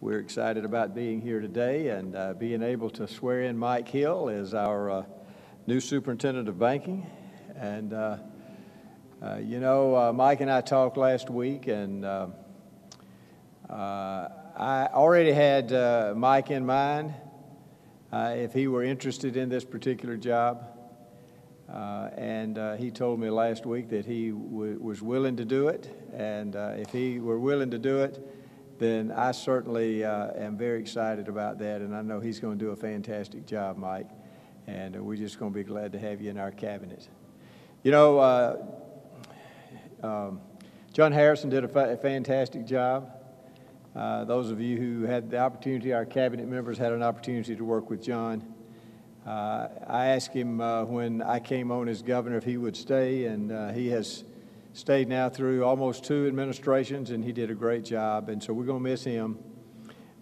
We're excited about being here today and being able to swear in Mike Hill as our new superintendent of banking. And Mike and I talked last week, and I already had Mike in mind if he were interested in this particular job. And he told me last week that he was willing to do it, and if he were willing to do it, then I certainly am very excited about that, and I know he's going to do a fantastic job, Mike, and we're just going to be glad to have you in our cabinet. You know, John Harrison did a fantastic job. Those of you who had the opportunity, our cabinet members had an opportunity to work with John. I asked him when I came on as governor if he would stay, and he has stayed now through almost 2 administrations, and he did a great job, and so we're going to miss him.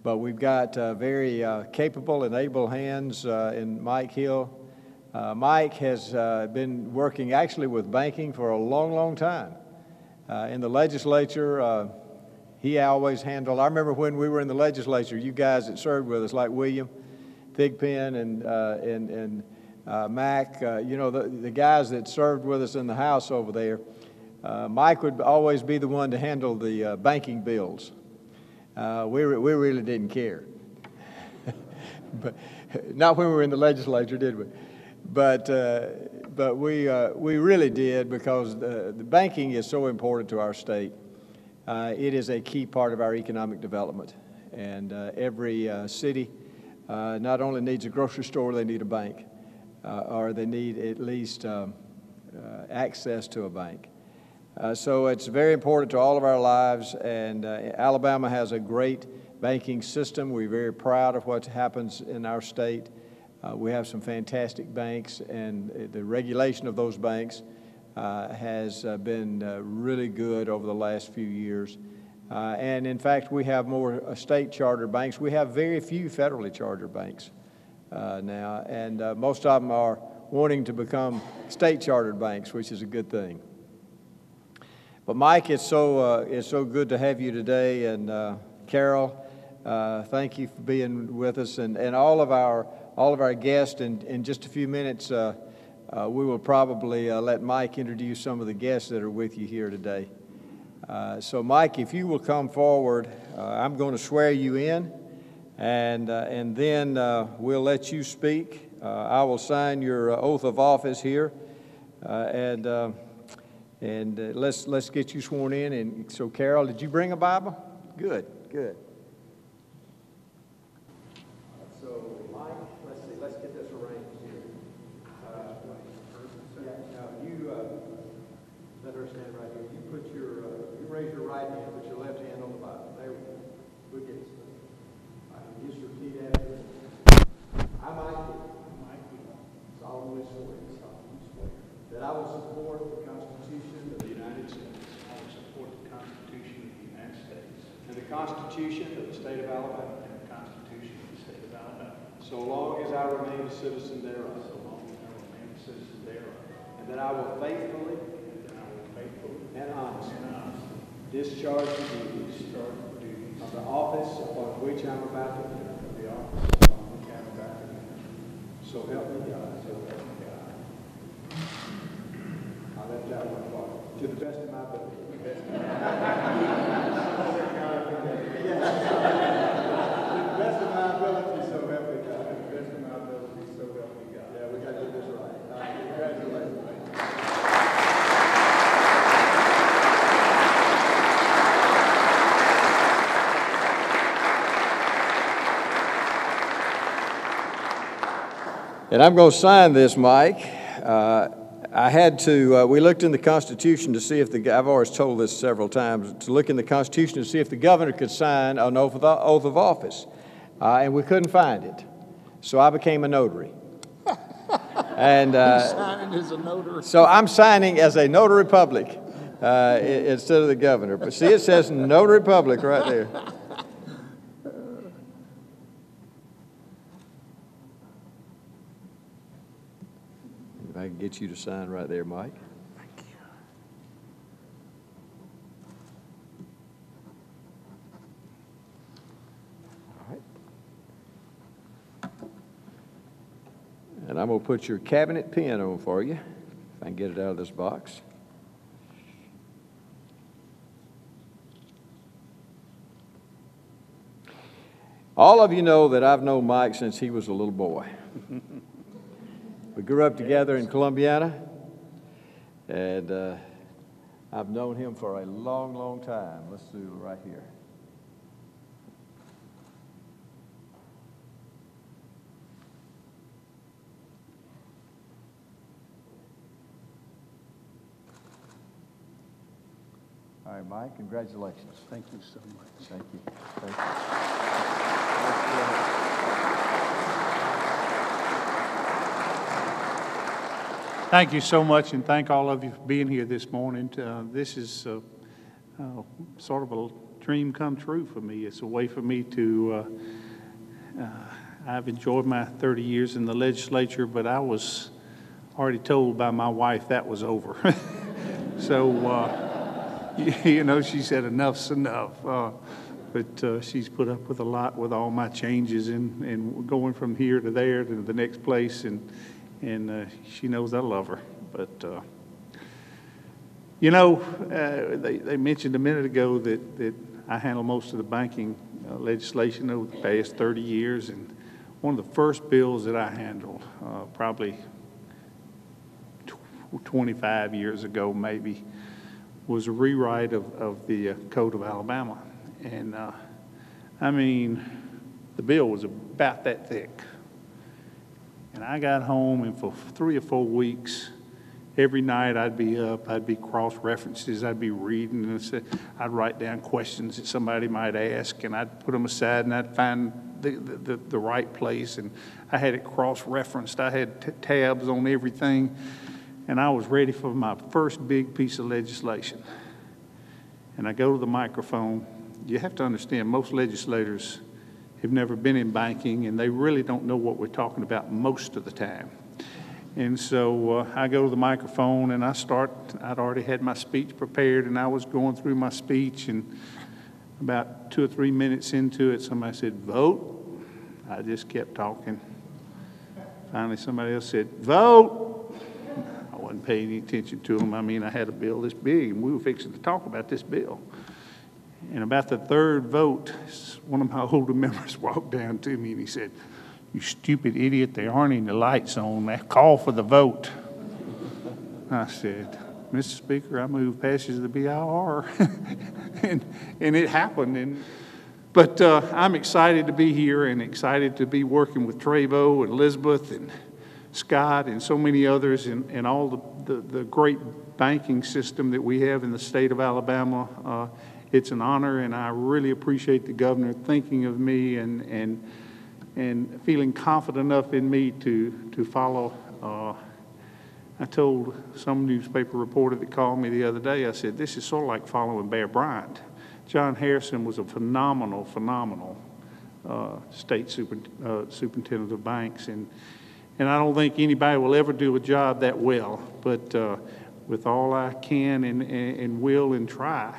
But we've got very capable and able hands in Mike Hill. Mike has been working actually with banking for a long, long time. In the legislature, he always handled, I remember when we were in the legislature, you guys that served with us, like William Thigpen and Mac, the guys that served with us in the House over there, Mike would always be the one to handle the banking bills. We really didn't care. But not when we were in the legislature, did we? But we really did, because the banking is so important to our state. It is a key part of our economic development. And every city not only needs a grocery store, they need a bank, or they need at least access to a bank. So it's very important to all of our lives, and Alabama has a great banking system. We're very proud of what happens in our state. We have some fantastic banks, and the regulation of those banks has been really good over the last few years. And in fact, we have more state chartered banks. We have very few federally chartered banks now, and most of them are wanting to become state chartered banks, which is a good thing. But Mike, it's so good to have you today, and Carol, thank you for being with us, and all of our guests. In just a few minutes, we will probably let Mike introduce some of the guests that are with you here today. So Mike, if you will come forward, I'm going to swear you in, and then we'll let you speak. I will sign your oath of office here, and let's get you sworn in. And so, Carol, did you bring a Bible? Good. So, Mike, let's get this arranged here. You let her stand right here. You raise your right hand, put your left hand on the Bible. There we go. We'll get this. Just repeat after me. I, Mike Hill, solemnly swear that I will support the Constitution of the United States. I will support the Constitution of the United States. And the Constitution of the State of Alabama. And the Constitution of the State of Alabama. So long as I remain a citizen thereof. So long as I remain a citizen thereof. And that I will faithfully and honestly discharge the duties of the office upon which I'm about to enter. So help me God. I'll let that one fall. To the best of my ability. To the best of my ability, so help me God. To the best of my ability, so help me God. Yeah, we got to do this right. Congratulations. And I'm going to sign this, Mike. I had to, we looked in the Constitution to see if I've always told this several times, to look in the Constitution to see if the governor could sign an oath of office. And we couldn't find it. So I became a notary. And signing as a notary. So I'm signing as a notary public instead of the governor. But see, it says notary public right there. If I can get you to sign right there, Mike. Thank you. I'm going to put your cabinet pin on for you, if I can get it out of this box. All of you know that I've known Mike since he was a little boy. We grew up together in Columbiana, and I've known him for a long, long time. Let's do it right here. All right, Mike, congratulations. Thank you so much. Thank you. Thank you. Thank you so much, and thank all of you for being here this morning. This is sort of a dream come true for me. It's a way for me to, I've enjoyed my 30 years in the legislature, but I was already told by my wife that was over. So, you know, she said enough's enough. But she's put up with a lot with all my changes and going from here to there to the next place, and she knows I love her. But, you know, they mentioned a minute ago that I handle most of the banking legislation over the past 30 years, and one of the first bills that I handled, probably 25 years ago maybe, was a rewrite of the Code of Alabama. And I mean, the bill was about that thick. And I got home, and for 3 or 4 weeks, every night I'd be up, I'd be cross-references, I'd be reading, and I'd write down questions that somebody might ask, and I'd put them aside, and I'd find the right place, and I had it cross-referenced. I had tabs on everything, and I was ready for my first big piece of legislation. And I go to the microphone. You have to understand, most legislators have never been in banking, and they really don't know what we're talking about most of the time. And so I go to the microphone, and I'd already had my speech prepared, and I was going through my speech, and about 2 or 3 minutes into it, somebody said, "Vote." I just kept talking. Finally, somebody else said, "Vote." I wasn't paying any attention to them. I mean, I had a bill this big, and we were fixing to talk about this bill. And about the third vote, one of my older members walked down to me, and he said, "You stupid idiot, there aren't any lights on. Call for the vote." I said, "Mr. Speaker, I move passage of the BIR." and it happened. But I'm excited to be here and excited to be working with Travo and Elizabeth and Scott and so many others and all the great banking system that we have in the state of Alabama. It's an honor, and I really appreciate the governor thinking of me and feeling confident enough in me to follow. I told some newspaper reporter that called me the other day, I said, this is sort of like following Bear Bryant. John Harrison was a phenomenal state superintendent of banks, and I don't think anybody will ever do a job that well, but with all I can and will and try,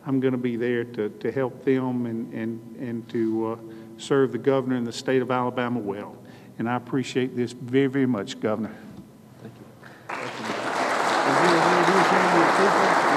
I'm going to be there to help them and to serve the governor and the state of Alabama well. And I appreciate this very, very much, Governor. Thank you. Thank you.